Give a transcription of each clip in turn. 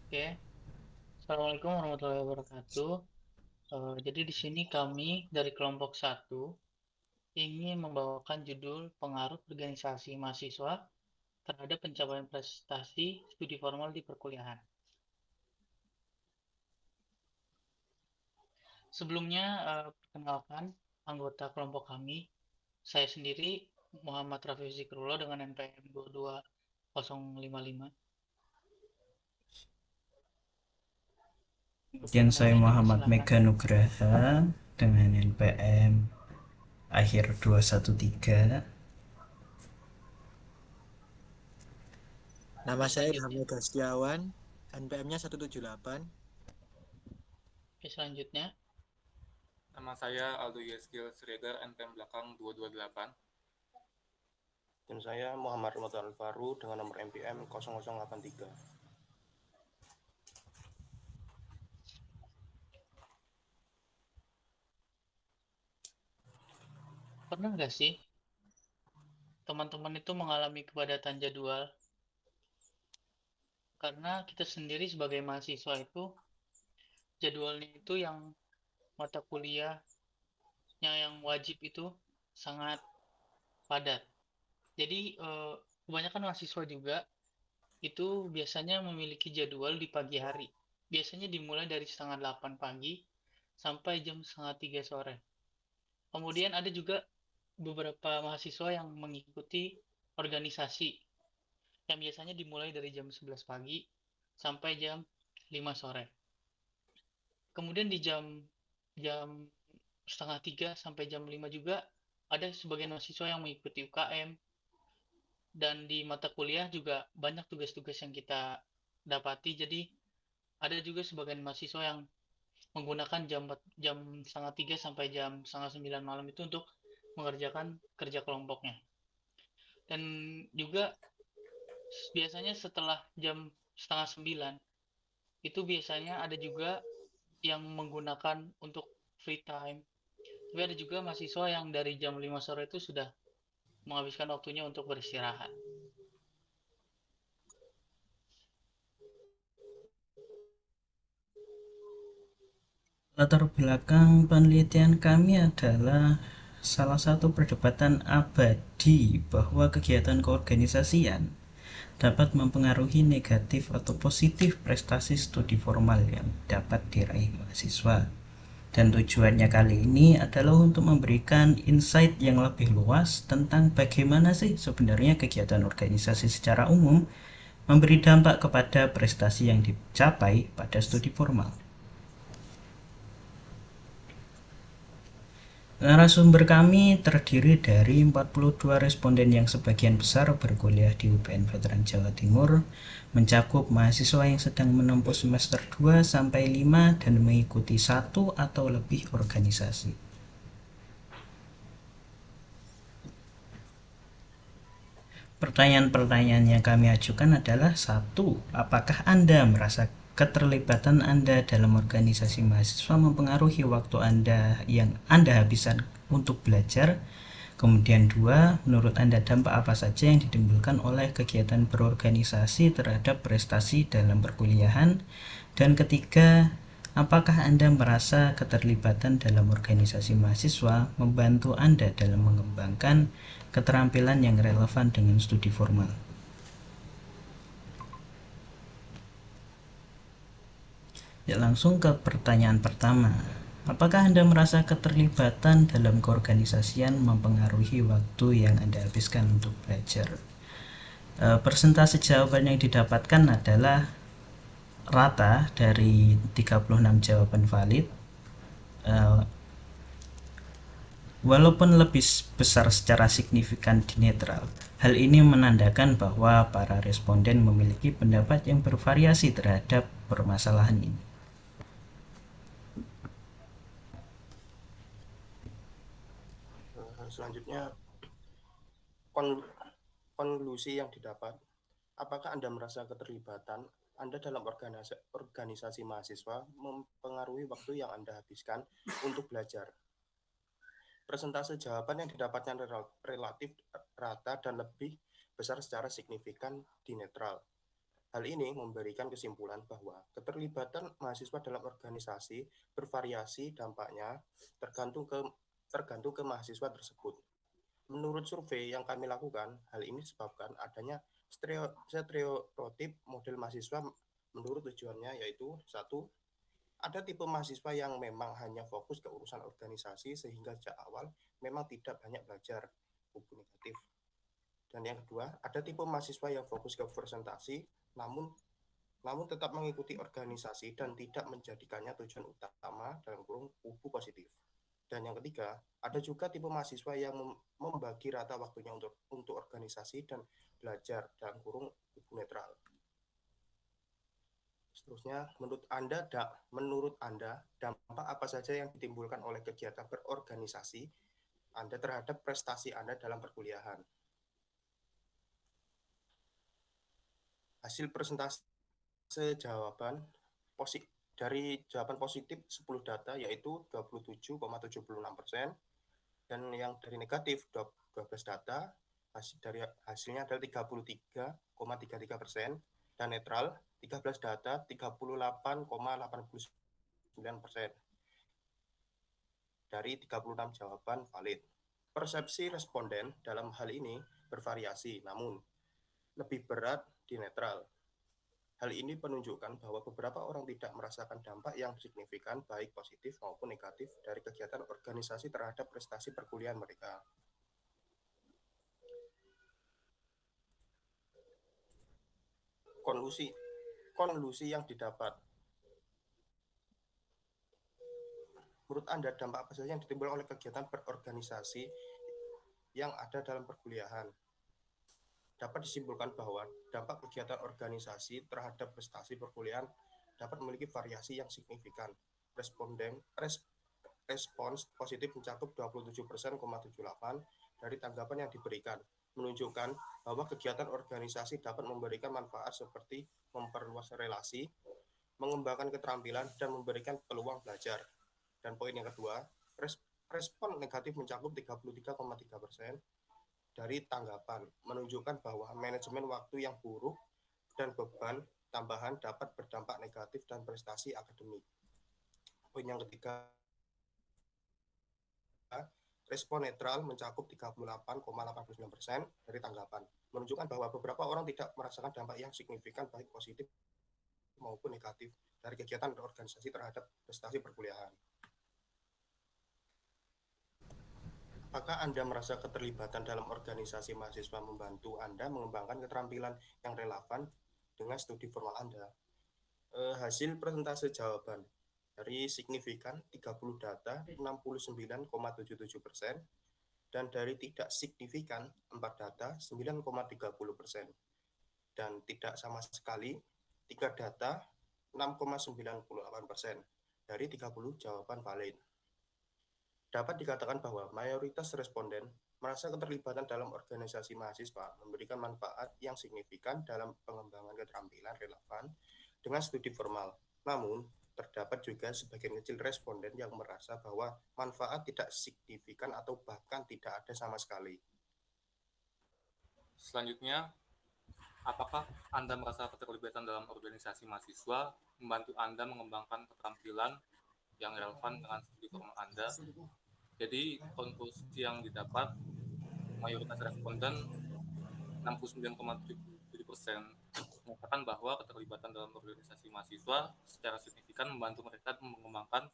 Oke, Assalamualaikum warahmatullahi wabarakatuh. Jadi di sini kami dari kelompok satu ingin membawakan judul pengaruh organisasi mahasiswa terhadap pencapaian prestasi studi formal di perkuliahan. Sebelumnya, perkenalkan anggota kelompok kami. Saya sendiri Muhammad Rafi Zikrullah dengan NPM 22055. Kemudian saya Kemudian Muhammad dipersilahkan. Mega Nugraha dengan NPM akhir 213. Oke, Nama saya selanjutnya. Ilham Ega Setiawan, NPM-nya 178. Oke, selanjutnya. Nama saya Aldo Yeskil Sregar, NPM belakang 228. Dan saya Muhammad Ramadan Alvaru dengan nomor MPM 0083. Pernah nggak sih teman-teman itu mengalami kepadatan jadwal? Karena kita sendiri sebagai mahasiswa itu jadwalnya itu yang mata kuliahnya yang wajib itu sangat padat. Jadi kebanyakan mahasiswa juga itu biasanya memiliki jadwal di pagi hari. Biasanya dimulai dari setengah 8 pagi sampai jam setengah 3 sore. Kemudian ada juga beberapa mahasiswa yang mengikuti organisasi yang biasanya dimulai dari jam 11 pagi sampai jam 5 sore. Kemudian di jam jam setengah 3 sampai jam 5 juga ada sebagian mahasiswa yang mengikuti UKM, dan di mata kuliah juga banyak tugas-tugas yang kita dapati. Jadi ada juga sebagian mahasiswa yang menggunakan jam setengah 3 sampai jam setengah 9 malam itu untuk mengerjakan kerja kelompoknya. Dan juga biasanya setelah jam setengah 9 itu biasanya ada juga yang menggunakan untuk free time. Tapi ada juga mahasiswa yang dari jam 5 sore itu sudah menghabiskan waktunya untuk beristirahat. Latar belakang penelitian kami adalah salah satu perdebatan abadi bahwa kegiatan keorganisasian dapat mempengaruhi negatif atau positif prestasi studi formal yang dapat diraih mahasiswa. Dan tujuannya kali ini adalah untuk memberikan insight yang lebih luas tentang bagaimana sih sebenarnya kegiatan organisasi secara umum memberi dampak kepada prestasi yang dicapai pada studi formal. Narasumber kami terdiri dari 42 responden yang sebagian besar berkuliah di UPN Veteran Jawa Timur, mencakup mahasiswa yang sedang menempuh semester 2 sampai 5 dan mengikuti satu atau lebih organisasi. Pertanyaan-pertanyaan yang kami ajukan adalah: satu, apakah Anda merasa keterlibatan Anda dalam organisasi mahasiswa mempengaruhi waktu Anda yang Anda habiskan untuk belajar? Kemudian dua, menurut Anda dampak apa saja yang ditimbulkan oleh kegiatan berorganisasi terhadap prestasi dalam perkuliahan? Dan ketiga, apakah Anda merasa keterlibatan dalam organisasi mahasiswa membantu Anda dalam mengembangkan keterampilan yang relevan dengan studi formal? Ya, langsung ke pertanyaan pertama. Apakah Anda merasa keterlibatan dalam keorganisasian mempengaruhi waktu yang Anda habiskan untuk belajar? Persentase jawaban yang didapatkan adalah rata dari 36 jawaban valid. Walaupun lebih besar secara signifikan di netral, hal ini menandakan bahwa para responden memiliki pendapat yang bervariasi terhadap permasalahan ini. Selanjutnya, konklusi yang didapat. Apakah Anda merasa keterlibatan Anda dalam organisasi mahasiswa mempengaruhi waktu yang Anda habiskan untuk belajar? Persentase jawaban yang didapatkan relatif rata dan lebih besar secara signifikan di netral. Hal ini memberikan kesimpulan bahwa keterlibatan mahasiswa dalam organisasi bervariasi dampaknya tergantung ke mahasiswa tersebut. Menurut survei yang kami lakukan, hal ini disebabkan adanya stereotip model mahasiswa menurut tujuannya, yaitu satu, ada tipe mahasiswa yang memang hanya fokus ke urusan organisasi sehingga sejak awal memang tidak banyak belajar buku negatif. Dan yang kedua, ada tipe mahasiswa yang fokus ke presentasi namun tetap mengikuti organisasi dan tidak menjadikannya tujuan utama dalam kurung kubu positif. Dan yang ketiga, ada juga tipe mahasiswa yang membagi rata waktunya untuk organisasi dan belajar dalam kurung kubu netral. Seterusnya, menurut Anda, dampak apa saja yang ditimbulkan oleh kegiatan berorganisasi Anda terhadap prestasi Anda dalam perkuliahan? Hasil presentase jawaban dari jawaban positif 10 data yaitu 27,76%, dan yang dari negatif 12 data hasilnya adalah 33,33%, dan netral 13 data 38,89% dari 36 jawaban valid. Persepsi responden dalam hal ini bervariasi, namun lebih berat di netral. Hal ini menunjukkan bahwa beberapa orang tidak merasakan dampak yang signifikan baik positif maupun negatif dari kegiatan organisasi terhadap prestasi perkuliahan mereka. Konklusi yang didapat. Menurut Anda, dampak apa saja yang ditimbulkan oleh kegiatan berorganisasi yang ada dalam perkuliahan? Dapat disimpulkan bahwa dampak kegiatan organisasi terhadap prestasi perkuliahan dapat memiliki variasi yang signifikan. Respons positif mencakup 27,78% dari tanggapan yang diberikan, menunjukkan bahwa kegiatan organisasi dapat memberikan manfaat seperti memperluas relasi, mengembangkan keterampilan, dan memberikan peluang belajar. Dan poin yang kedua, respon negatif mencakup 33,3% dari tanggapan, menunjukkan bahwa manajemen waktu yang buruk dan beban tambahan dapat berdampak negatif dan prestasi akademik. Poin yang ketiga, respon netral mencakup 38,89% dari tanggapan, menunjukkan bahwa beberapa orang tidak merasakan dampak yang signifikan baik positif maupun negatif dari kegiatan organisasi terhadap prestasi perkuliahan. Apakah Anda merasa keterlibatan dalam organisasi mahasiswa membantu Anda mengembangkan keterampilan yang relevan dengan studi formal Anda? Hasil persentase jawaban dari signifikan 30 data 69,77%, dan dari tidak signifikan 4 data 9,30%, dan tidak sama sekali 3 data 6,98% dari 30 jawaban valid. Dapat dikatakan bahwa mayoritas responden merasa keterlibatan dalam organisasi mahasiswa memberikan manfaat yang signifikan dalam pengembangan keterampilan relevan dengan studi formal. Namun, terdapat juga sebagian kecil responden yang merasa bahwa manfaat tidak signifikan atau bahkan tidak ada sama sekali. Selanjutnya, apakah Anda merasa keterlibatan dalam organisasi mahasiswa membantu Anda mengembangkan keterampilan yang relevan dengan studi formal Anda? Jadi, konklusi yang didapat, mayoritas responden 69,77% mengatakan bahwa keterlibatan dalam organisasi mahasiswa secara signifikan membantu mereka mengembangkan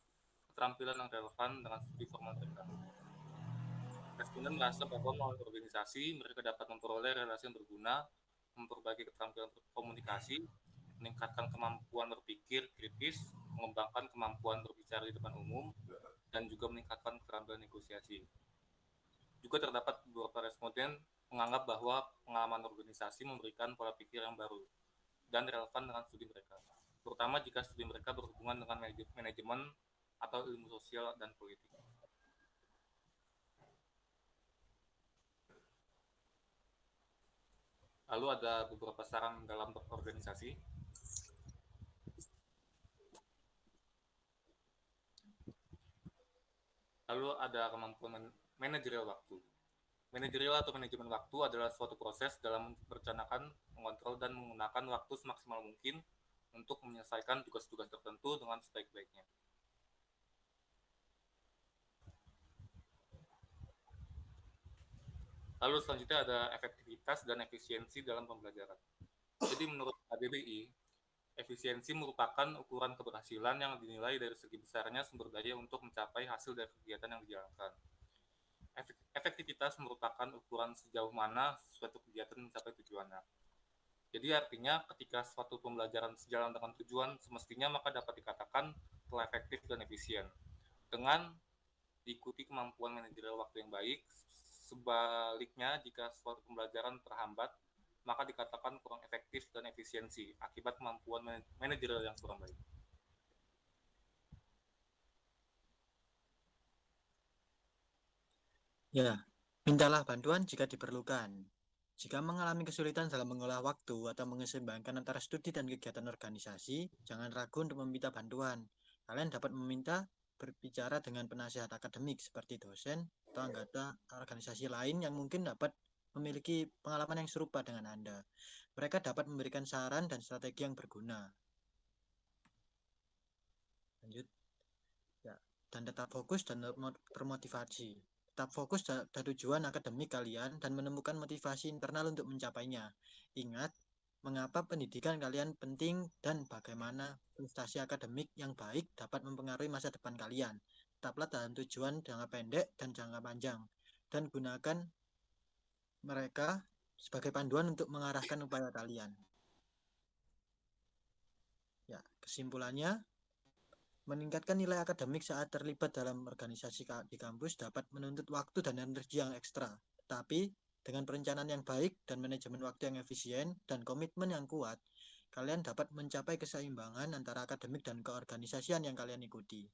keterampilan yang relevan dengan studi formal mereka. Responden merasa bahwa melalui organisasi mereka dapat memperoleh relasi yang berguna, memperbaiki keterampilan komunikasi, meningkatkan kemampuan berpikir kritis, mengembangkan kemampuan berbicara di depan umum, dan juga meningkatkan keterampilan negosiasi. Juga terdapat beberapa responden menganggap bahwa pengalaman organisasi memberikan pola pikir yang baru dan relevan dengan studi mereka, terutama jika studi mereka berhubungan dengan manajemen atau ilmu sosial dan politik. Lalu ada beberapa saran dalam berorganisasi. Lalu ada kemampuan manajerial waktu. Manajerial atau manajemen waktu adalah suatu proses dalam merencanakan, mengontrol, dan menggunakan waktu semaksimal mungkin untuk menyelesaikan tugas-tugas tertentu dengan sebaik-baiknya. Lalu selanjutnya ada efektivitas dan efisiensi dalam pembelajaran. Jadi menurut KBBI, efisiensi merupakan ukuran keberhasilan yang dinilai dari segi besarnya sumber daya untuk mencapai hasil dari kegiatan yang dijalankan. Efektivitas merupakan ukuran sejauh mana suatu kegiatan mencapai tujuannya. Jadi artinya ketika suatu pembelajaran sejalan dengan tujuan semestinya maka dapat dikatakan telah efektif dan efisien. Dengan diikuti kemampuan manajerial waktu yang baik, sebaliknya jika suatu pembelajaran terhambat maka dikatakan kurang efektif dan efisiensi akibat kemampuan manajerial yang kurang baik. Ya, mintalah bantuan jika diperlukan. Jika mengalami kesulitan dalam mengolah waktu atau mengeseimbangkan antara studi dan kegiatan organisasi, jangan ragu untuk meminta bantuan. Kalian dapat meminta berbicara dengan penasihat akademik seperti dosen atau anggota organisasi lain yang mungkin dapat memiliki pengalaman yang serupa dengan Anda. Mereka dapat memberikan saran dan strategi yang berguna. Lanjut. Ya, dan tetap fokus dan termotivasi. Tetap fokus pada tujuan akademik kalian dan menemukan motivasi internal untuk mencapainya. Ingat, mengapa pendidikan kalian penting dan bagaimana prestasi akademik yang baik dapat mempengaruhi masa depan kalian. Tetaplah dalam tujuan jangka pendek dan jangka panjang. Dan gunakan mereka sebagai panduan untuk mengarahkan upaya kalian. Ya, kesimpulannya, meningkatkan nilai akademik saat terlibat dalam organisasi di kampus dapat menuntut waktu dan energi yang ekstra. Tetapi, dengan perencanaan yang baik dan manajemen waktu yang efisien dan komitmen yang kuat, kalian dapat mencapai keseimbangan antara akademik dan keorganisasian yang kalian ikuti.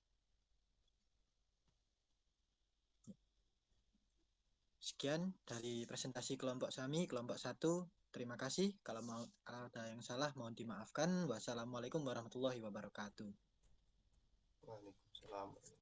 Sekian dari presentasi kelompok SAMI, kelompok 1. Terima kasih. Kalau ada yang salah, mohon dimaafkan. Wassalamualaikum warahmatullahi wabarakatuh. Waalaikumsalam.